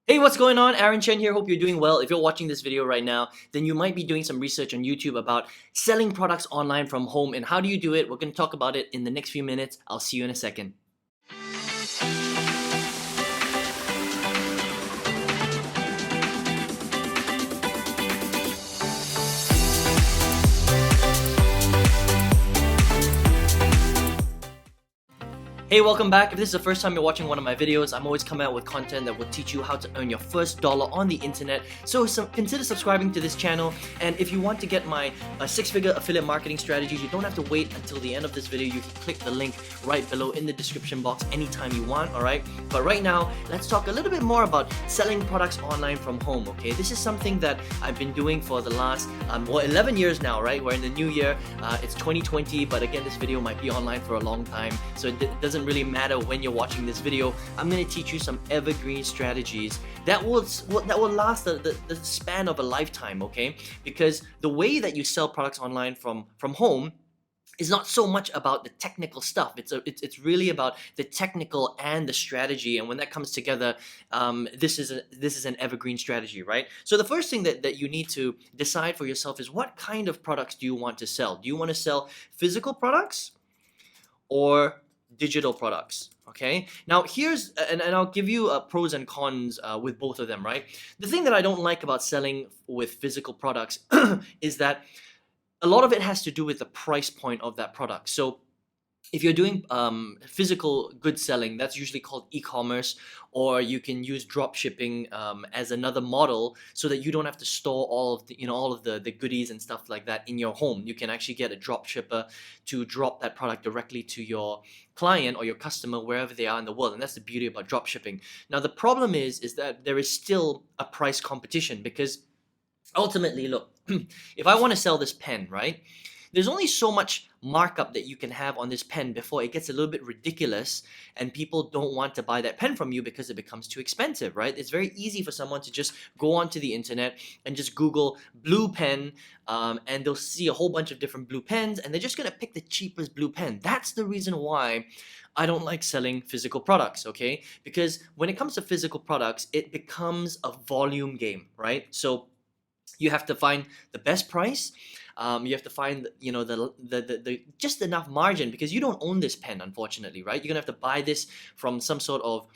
Hey, what's going on? Aaron Chen here. Hope you're doing well. If you're watching this video right now, then you might be doing some research on YouTube about selling products online from home and how do you do it. We're going to talk about it in the next few minutes. I'll see you in a second. Hey, welcome back. If this is the first time you're watching one of my videos, I'm always coming out with content that will teach you how to earn your first dollar on the internet. So consider subscribing to this channel. And if you want to get my six-figure affiliate marketing strategies, you don't have to wait until the end of this video. You can click the link right below in the description box anytime you want, alright? But right now, let's talk a little bit more about selling products online from home, okay? This is something that I've been doing for the last, 11 years now, right? We're in the new year. It's 2020, but again, this video might be online for a long time, so it doesn't really matter when you're watching this video. I'm going to teach you some evergreen strategies that will last the span of a lifetime, okay? Because the way that you sell products online from home is not so much about the technical stuff. It's really about the technical and the strategy, and when that comes together, this is an evergreen strategy, right? So the first thing that you need to decide for yourself is, what kind of products do you want to sell? Do you want to sell physical products or digital products? Okay, now here's and I'll give you pros and cons with both of them, right? The thing that I don't like about selling with physical products is that a lot of it has to do with the price point of that product. So if you're doing physical goods selling, that's usually called e-commerce, or you can use drop shipping as another model, so that you don't have to store all of the goodies and stuff like that in your home. You can actually get a drop shipper to drop that product directly to your client or your customer wherever they are in the world, and that's the beauty about drop shipping. Now the problem is that there is still a price competition, because ultimately, look, if I want to sell this pen, right? There's only so much markup that you can have on this pen before it gets a little bit ridiculous and people don't want to buy that pen from you because it becomes too expensive, right? It's very easy for someone to just go onto the internet and just Google blue pen, and they'll see a whole bunch of different blue pens, and they're just gonna pick the cheapest blue pen. That's the reason why I don't like selling physical products, okay? Because when it comes to physical products, it becomes a volume game, right? So you have to find the best price. You have to find, the just enough margin, because you don't own this pen, unfortunately, right? You're gonna have to buy this from some sort of,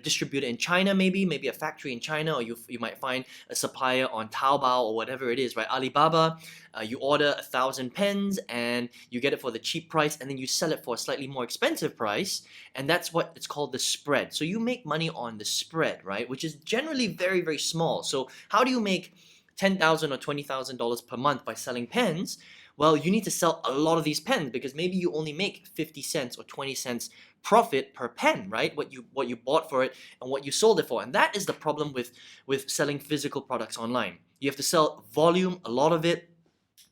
distributor in China, maybe a factory in China, or you might find a supplier on Taobao or whatever it is, right? Alibaba. You order 1,000 pens and you get it for the cheap price, and then you sell it for a slightly more expensive price, and that's what it's called, the spread. So you make money on the spread, right? Which is generally very, very small. So how do you make $10,000 or $20,000 per month by selling pens? Well, you need to sell a lot of these pens, because maybe you only make 50 cents or 20 cents profit per pen, right? What you bought for it and what you sold it for. And that is the problem with selling physical products online. You have to sell volume, a lot of it.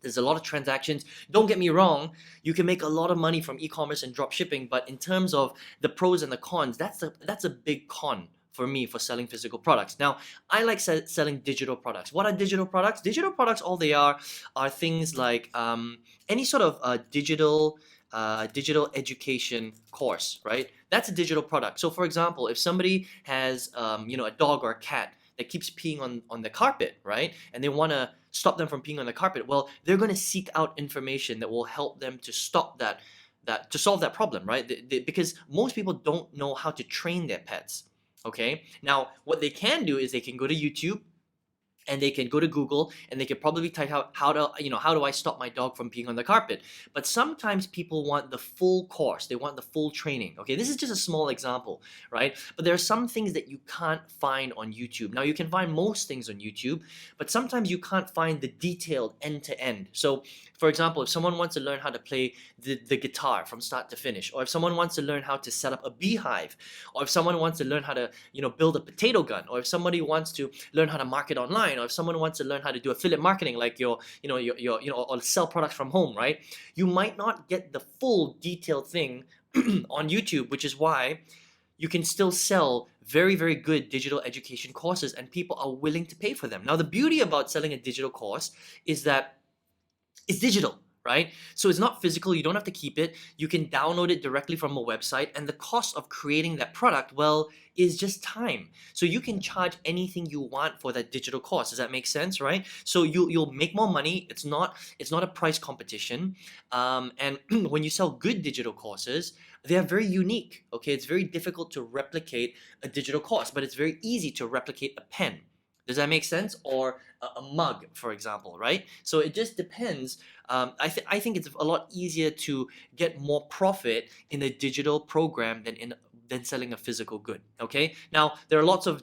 There's a lot of transactions. Don't get me wrong, you can make a lot of money from e-commerce and drop shipping, but in terms of the pros and the cons, that's a big con for me for selling physical products. Now, I like selling digital products. What are digital products? Digital products, all they are things like any sort of digital education course, right? That's a digital product. So for example, if somebody has a dog or a cat that keeps peeing on the carpet, right? And they want to stop them from peeing on the carpet, well, they're going to seek out information that will help them to stop that to solve that problem, right? Because most people don't know how to train their pets. Okay, now what they can do is they can go to YouTube, and they can go to Google, and they can probably type out how do I stop my dog from peeing on the carpet. But sometimes people want the full course, they want the full training. Okay, this is just a small example, right? But there are some things that you can't find on YouTube. Now, you can find most things on YouTube, but sometimes you can't find the detailed end to end. So for example, if someone wants to learn how to play the guitar from start to finish, or if someone wants to learn how to set up a beehive, or if someone wants to learn how to build a potato gun, or if somebody wants to learn how to market online, or if someone wants to learn how to do affiliate marketing, like or sell products from home, right? You might not get the full detailed thing on YouTube, which is why you can still sell very, very good digital education courses, and people are willing to pay for them. Now, the beauty about selling a digital course is that it's digital, right? So it's not physical, you don't have to keep it. You can download it directly from a website, and the cost of creating that product, well, is just time. So you can charge anything you want for that digital course. Does that make sense, right? So you'll make more money. It's not a price competition. And when you sell good digital courses, they are very unique. Okay, it's very difficult to replicate a digital course, but it's very easy to replicate a pen. Does that make sense? Or a mug, for example, right? So it just depends. I think it's a lot easier to get more profit in a digital program than selling a physical good. Okay. Now there are lots of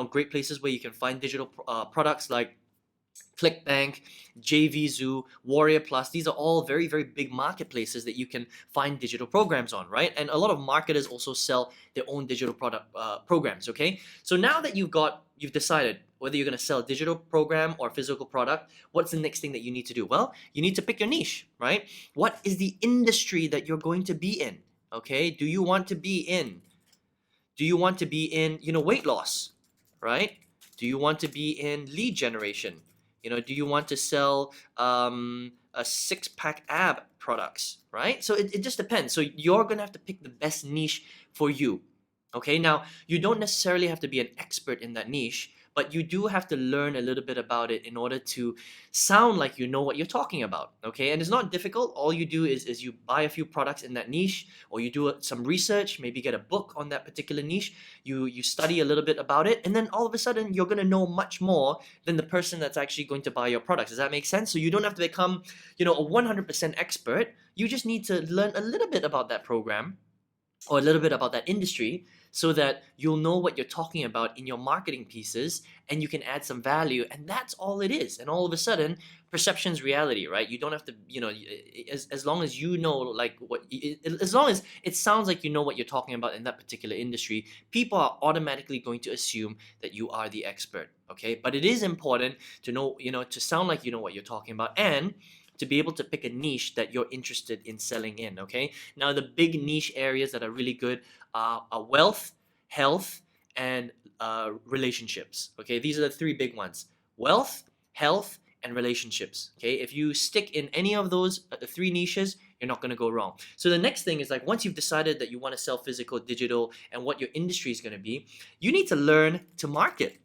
great places where you can find digital products like ClickBank, JVZoo, Warrior Plus. These are all very, very big marketplaces that you can find digital programs on, right? And a lot of marketers also sell their own digital product programs. Okay, so now that you've decided whether you're going to sell a digital program or a physical product, what's the next thing that you need to do? Well, you need to pick your niche, right? What is the industry that you're going to be in? Okay, do you want to be in weight loss, right? Do you want to be in lead generation? Do you want to sell a six-pack ab products, right? So it just depends. So you're gonna have to pick the best niche for you. Okay, now you don't necessarily have to be an expert in that niche, but you do have to learn a little bit about it in order to sound like you know what you're talking about. Okay, and it's not difficult. All you do is you buy a few products in that niche, or you do some research, maybe get a book on that particular niche. You study a little bit about it, and then all of a sudden you're gonna know much more than the person that's actually going to buy your products. Does that make sense? So you don't have to become, a 100% expert. You just need to learn a little bit about that program or a little bit about that industry, so that you'll know what you're talking about in your marketing pieces, and you can add some value, and that's all it is. And all of a sudden, perception's reality, right? You don't have to, as long as you know, like as long as it sounds like you know what you're talking about in that particular industry, people are automatically going to assume that you are the expert. Okay, but it is important to know, to sound like you know what you're talking about, and to be able to pick a niche that you're interested in selling in. Okay, now the big niche areas that are really good are wealth, health, and relationships. Okay, these are the three big ones: wealth, health, and relationships. Okay, if you stick in any of those three niches, you're not going to go wrong. So the next thing is, like, once you've decided that you want to sell physical, digital, and what your industry is going to be, you need to learn to market.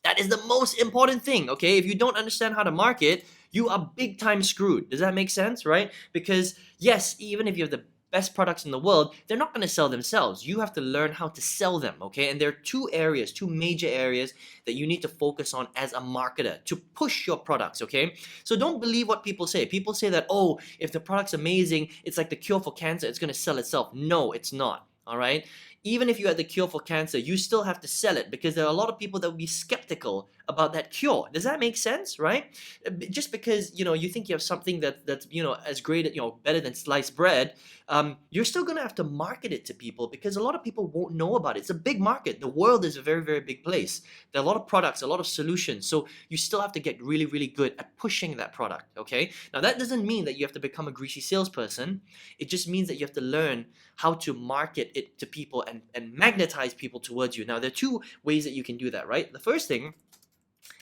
That is the most important thing. Okay, if you don't understand how to market, you are big time screwed. Does that make sense, right? Because yes, even if you have the best products in the world, they're not going to sell themselves. You have to learn how to sell them. Okay, and there are two major areas that you need to focus on as a marketer to push your products. Okay, so don't believe what people say. People say that, oh, if the product's amazing, it's like the cure for cancer, it's going to sell itself. No, it's not. All right, even if you had the cure for cancer, you still have to sell it, because there are a lot of people that will be skeptical about that cure. Does that make sense, right? Just because you think you have something that's as great, better than sliced bread, you're still gonna have to market it to people, because a lot of people won't know about it. It's a big market. The world is a very, very big place. There are a lot of products, a lot of solutions. So you still have to get really, really good at pushing that product. Okay. Now that doesn't mean that you have to become a greasy salesperson. It just means that you have to learn how to market it to people and magnetize people towards you. Now there are two ways that you can do that, right? The first thing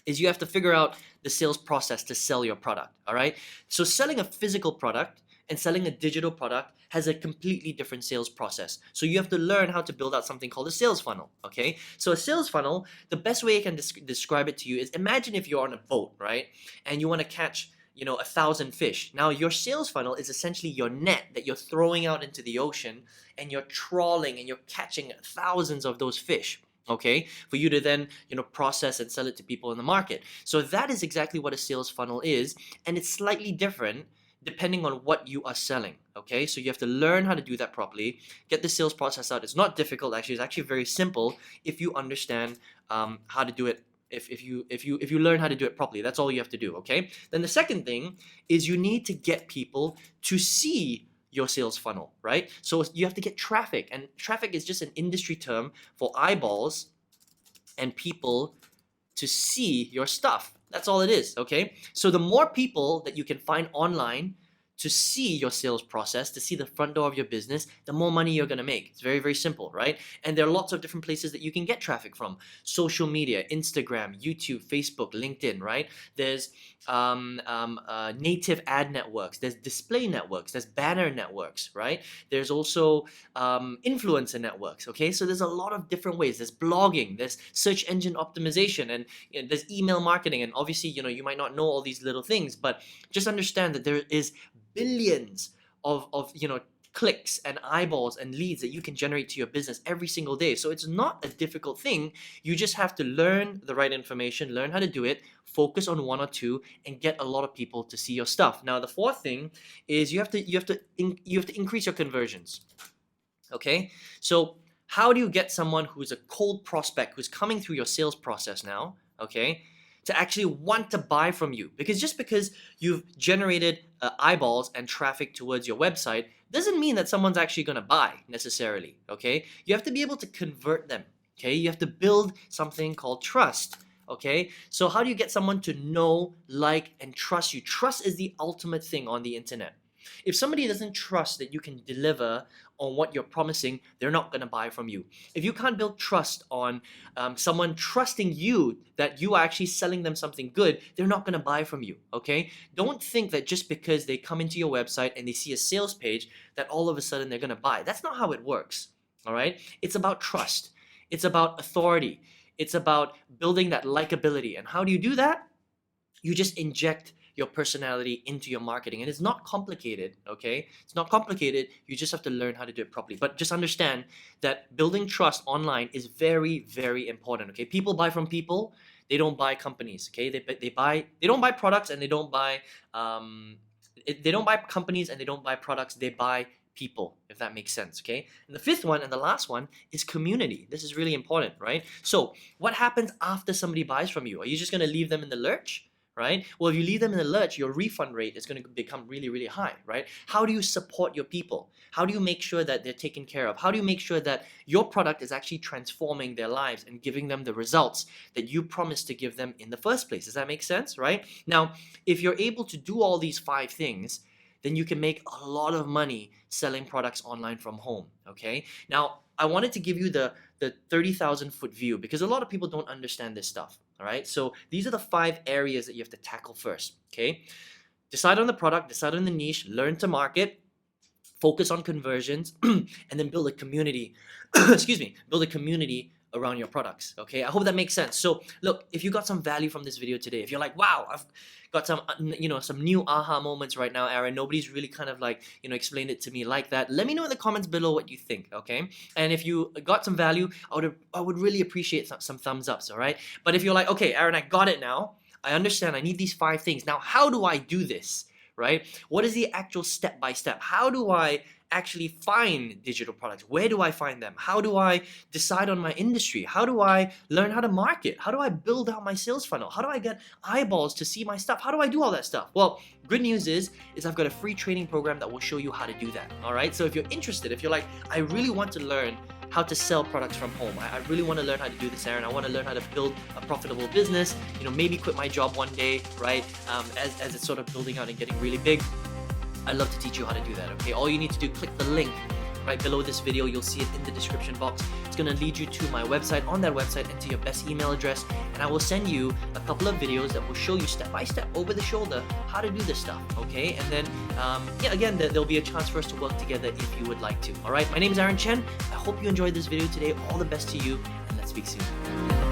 is you have to figure out the sales process to sell your product. All right. So selling a physical product and selling a digital product has a completely different sales process. So you have to learn how to build out something called a sales funnel. Okay. So a sales funnel, the best way I can describe it to you is, imagine if you're on a boat, right? And you want to catch 1,000 fish. Now your sales funnel is essentially your net that you're throwing out into the ocean, and you're trawling and you're catching thousands of those fish. Okay, for you to then process and sell it to people in the market. So that is exactly what a sales funnel is, and it's slightly different depending on what you are selling. Okay, so you have to learn how to do that properly. Get the sales process out. It's not difficult, actually. It's actually very simple if you understand how to do it. If you learn how to do it properly, that's all you have to do. Okay. Then the second thing is, you need to get people to see your sales funnel, right? So you have to get traffic, and traffic is just an industry term for eyeballs and people to see your stuff. That's all it is. Okay. So the more people that you can find online to see your sales process, to see the front door of your business, the more money you're going to make. It's very, very simple, right? And there are lots of different places that you can get traffic from. Social media, Instagram, YouTube, Facebook, LinkedIn, right? There's native ad networks, there's display networks, there's banner networks, right? There's also influencer networks, okay? So there's a lot of different ways. There's blogging, there's search engine optimization, and there's email marketing. And obviously, you might not know all these little things, but just understand that there is billions of clicks and eyeballs and leads that you can generate to your business every single day. So it's not a difficult thing. You just have to learn the right information, learn how to do it, focus on one or two, and get a lot of people to see your stuff. Now, the fourth thing is you have to increase your conversions. Okay? So how do you get someone who's a cold prospect who's coming through your sales process now, okay, to actually want to buy from you? Because just because you've generated eyeballs and traffic towards your website doesn't mean that someone's actually going to buy necessarily, okay? You have to be able to convert them, okay? You have to build something called trust, okay? So how do you get someone to know, like, and trust you? Trust is the ultimate thing on the internet. If somebody doesn't trust that you can deliver on what you're promising, they're not going to buy from you. If you can't build trust on someone trusting you that you are actually selling them something good, they're not going to buy from you, okay? Don't think that just because they come into your website and they see a sales page that all of a sudden they're going to buy. That's not how it works, all right? It's about trust. It's about authority. It's about building that likability. And how do you do that? You just inject your personality into your marketing. And it's not complicated, okay? It's not complicated. You just have to learn how to do it properly. But just understand that building trust online is very, very important, okay? People buy from people. They don't buy companies, okay? They don't buy products, and they don't buy companies, and they don't buy products. They buy people, if that makes sense, okay? And the fifth one and the last one is community. This is really important, right? So what happens after somebody buys from you? Are you just going to leave them in the lurch? Right? Well, if you leave them in the lurch, your refund rate is going to become really, really high, right? How do you support your people? How do you make sure that they're taken care of? How do you make sure that your product is actually transforming their lives and giving them the results that you promised to give them in the first place? Does that make sense, right? Now, if you're able to do all these 5 things, then you can make a lot of money selling products online from home, okay? Now, I wanted to give you the 30,000 foot view because a lot of people don't understand this stuff, all right? So these are the 5 areas that you have to tackle first, okay? Decide on the product, decide on the niche, learn to market, focus on conversions, and then build a community, build a community around your products, okay? I hope that makes sense. So look, if you got some value from this video today, if you're like, wow, I've got some, some new aha moments right now, Aaron, nobody's really kind of like, explained it to me like that, let me know in the comments below what you think, okay? And if you got some value, I would really appreciate some thumbs ups, all right? But if you're like, okay, Aaron, I got it now, I understand, I need these 5 things. Now, how do I do this, right? What is the actual step-by-step? How do I actually find digital products? Where do I find them? How do I decide on my industry? How do I learn how to market? How do I build out my sales funnel? How do I get eyeballs to see my stuff? How do I do all that stuff? Well, good news is I've got a free training program that will show you how to do that, all right? So if you're interested, if you're like, I really want to learn how to sell products from home. I really want to learn how to do this, Aaron. I want to learn how to build a profitable business, maybe quit my job one day, right? As it's sort of building out and getting really big. I'd love to teach you how to do that, okay? All you need to do, click the link right below this video. You'll see it in the description box. It's going to lead you to my website. On that website, enter your best email address, and I will send you a couple of videos that will show you step by step over the shoulder how to do this stuff, okay? And then, again, there'll be a chance for us to work together if you would like to, all right? My name is Aaron Chen. I hope you enjoyed this video today. All the best to you, and let's speak soon.